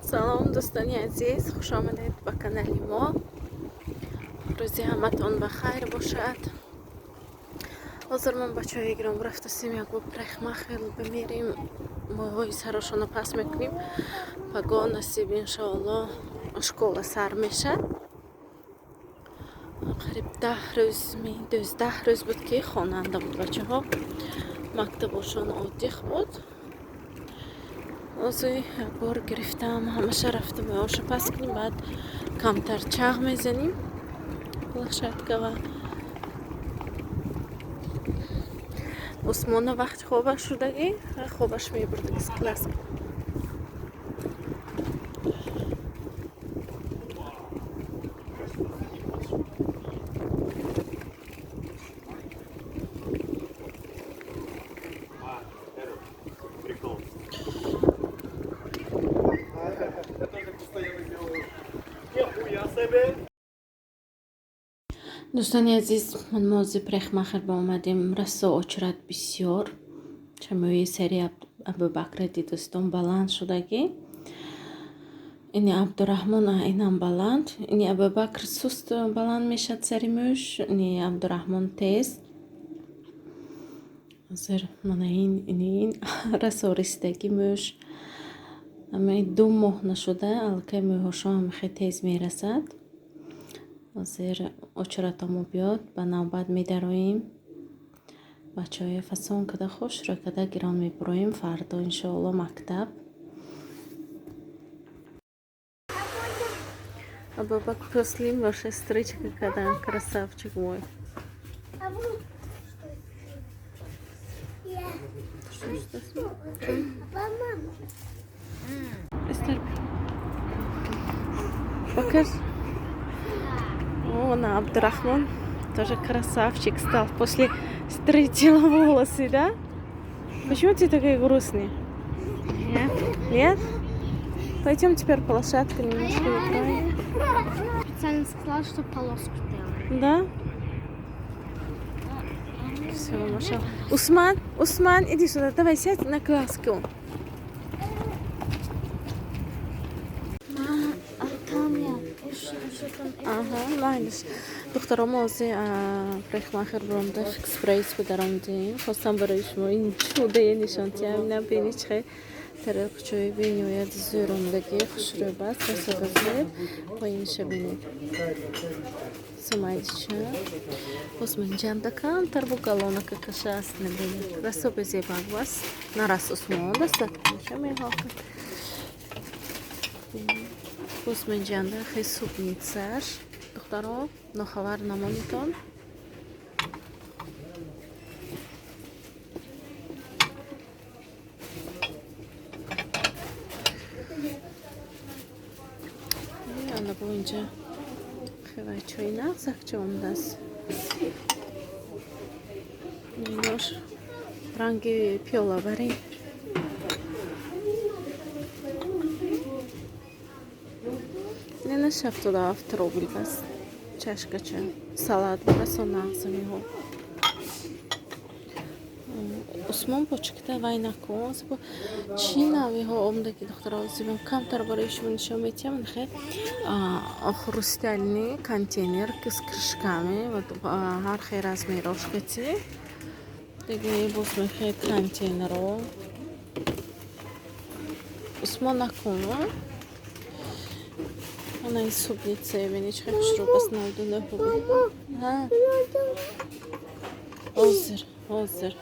салом дӯстони азиз, хуш омадед ба канали мо. рӯзи ҳаматон ба хайр бошад. ҳозир ман бачаҳои гиром рафтасем як бор прехмахел бимерим, моҳои сарошона пас мекунем. пагоҳ насиб иншоалло школа сар мешад. қариб 12 рӯз буд ки хонанда буд бачаҳо, мактабошон оддих буд. ҳозир як бор гирифтам, ҳамаша рафтам оша пас кунем, баъд камтар чағ мезанем площадка ва усмона вақти хобаш шудагӣ хобаш мебурдем из класс. дӯстони азиз, ман мози прехмахер ба омадем. расо очрад бисёр чамои сери абубакради дӯстон баланд шудагӣ. ини абдураҳмон инам баланд, ини абубакр суст баланд мешад сари мӯш, ини абдураҳмон тез. ҳозир мана ин расо ристаги мӯш ҳамаи 2 моҳ нашуда аллакай мӯҳошон хеле тез мерасад. ҳозир очратамо биёд ба навбат медароем. бачаҳои фасон када хушро када гирон мебуроем фардо иншоалло мактаб. абубак послим ваша стричка када красавчик мой. Покажи. О, на Абдурахман тоже красавчик стал после стричила волосы, да? Почему ты такой грустный? Нет? Пойдем теперь площадку немножко играем. Специально сказала, что полоску делаем. Да? Все, Маша. Усман, иди сюда, давай сядь на класску. Ага, майлиш. духтаром ҳозир прехмахер буромда фикс прайс подаромдем. хостам барои шумо ин чӯдаи нишонтиам набини чихе тарақчои бинояд зӯромдагӣ хушрӯб аст. расогазер поинша бинед сумайдича османҷанда камтар бу галонака каша аст набинед. расоби зебак аст. нарас усмон дастат каша меҳока османҷанда хеле субницаш. духтаро нохабар намонитон. ана бу инҷа хеле чойнақ закча омадаст. нош ранги пиёлаварӣ. нена 77 рубл бас чашкача салат расон нағзамиҳо. усмон почкита вай накун чӣ навиҳо омдаги духтаро зибам камтар барои шумо нишон метиҳам. нахе хрустальный контейнер с крышками ҳар хел размер ошкати деги боз мехе контейнеро усмон накун. Она из субницы, я не хочу, чтобы посмотрел до нахуй. Озер.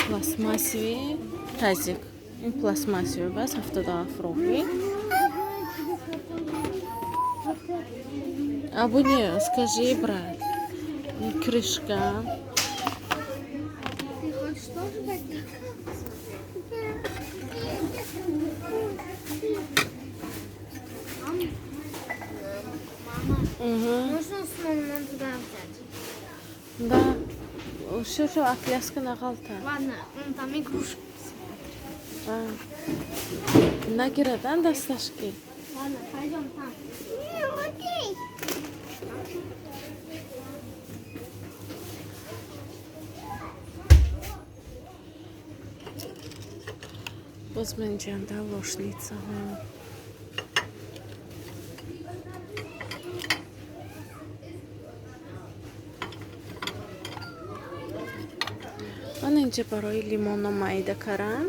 Пластмассовый тазик. Ин пластмассовый бас 70 рублей. Абу не, скажи, брат. Крышка. Ты хочешь тоже таких? Можно условно туда взять? Да. Что отляска на галта? Ладно, там игрушки. Нагира, да, досташки? Ладно, пойдем там. Окей. باز من اینجا لوشنیتسا ها. من اینجا برای لیمون مایده کردم.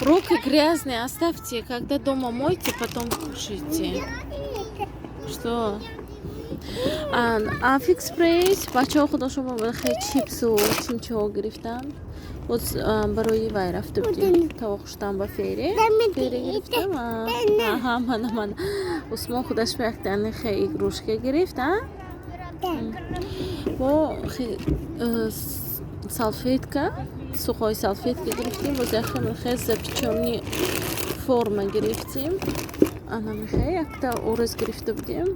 Руки грязные, оставьте, когда дома мойте, потом кушайте. Что? Афикс прейс, бачаҳо худо шумо бихайр чипсу чимчаҳо гирифтам. Боз барои вай рафта будем. Тавоқ шудам ба фере. Фере гирифтам. Мана. Усмон худаш ба як даниха игрушка гирифт, бо салфетка, сухой салфетка гирифтим, боз яхта михай запечённи форма гирифтим. Ана михай якта орез гирифта будем.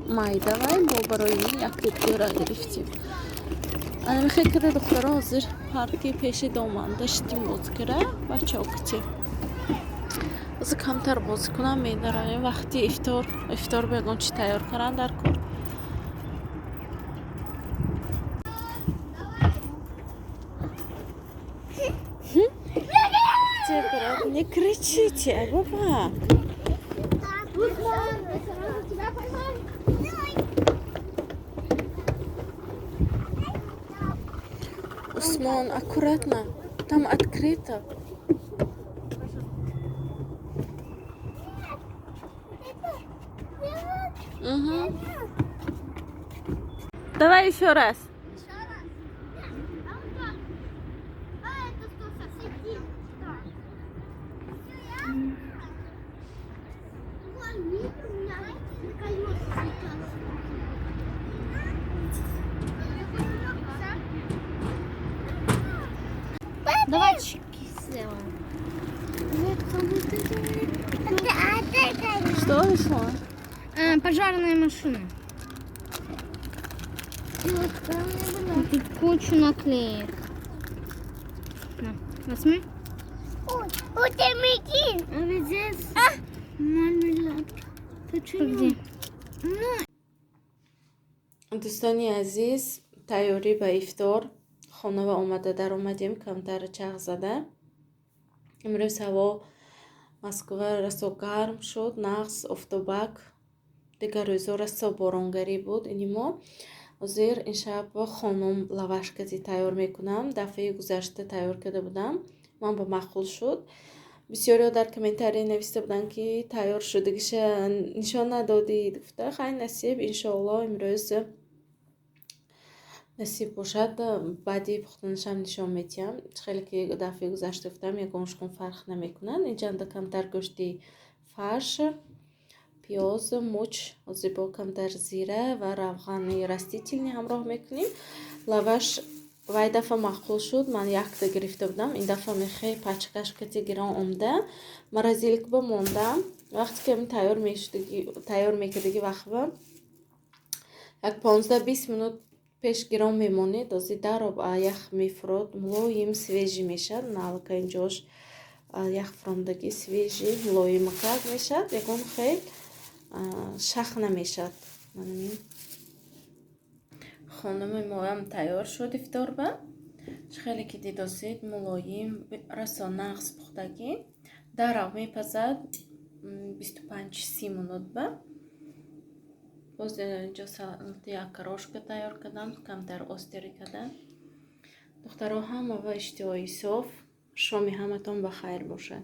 Майдавай бо барои як дигора гирифтим. Ана михай када духтара ҳозир парки пеши доман даштим боз кара бачаҳо кити. Аз камтар боз кунам медараем вақти ифтор бегон чи тайёр кардан дар кор. Не кричите, баба. Усман, аккуратно. Там открыто. Угу. Давай еще раз. Давай чики сделаем. Что вышло? Пожарная машина. Тут кучу наклеек. На, возьми. А ведь здесь мармелад. Почему? دوستانی عزیز، تیاری به افطار خانه و آمده در اومدیم کمتر چغ زده. امروز هوا مسکو رسو گرم شد، نقص افتوبک دیگر روزا رسو بارانگری بود. اینیما حاضر این شب خانم لواشکتی تیار میکنم. دفعه گذشته تیار کرده بودم، من با مخول شد. بسیاری در کامنتاری نوشته بودن که تیار شدگیش نشان ندادی. گفته خیلی نصیب، انشاءالله امروز نصیب باشد بعدی پختنشم نشان میتیم. خیلی که دفعه گذشته گفتم یکونشون فرق نمیکنن. اینجا کمتر گوشتی فرش، پیاز، موچ با کمتر زیره و روغن رستیتیلنی همراه میکنیم. لواش وای دفعه معقول شد، من یک تا گرفته بودم. این دفعه میخوای پچکش کتی گران آمده مرزیلک بموندم. وقتی که من تیار میکردگی وقت با یک 15-20 минут پیش گران میمونید. از در آب یخ میفرود، ملایم سویجی میشد. نالکه اینجاش یخ فرامدگی سویجی ملایم کرد میشد. یکون خیلی شخ نمیشد. خانم موام تیار شد افطار با. خیلی که دیدید ملایم رسا نقص پختگی در آب میپزد 25-30 минут با. باز اینجا یک کروشک تیار کردم، کمتر استری کردم. دخترها هم و اشتهای صاف. شامی همتون بخیر باشه.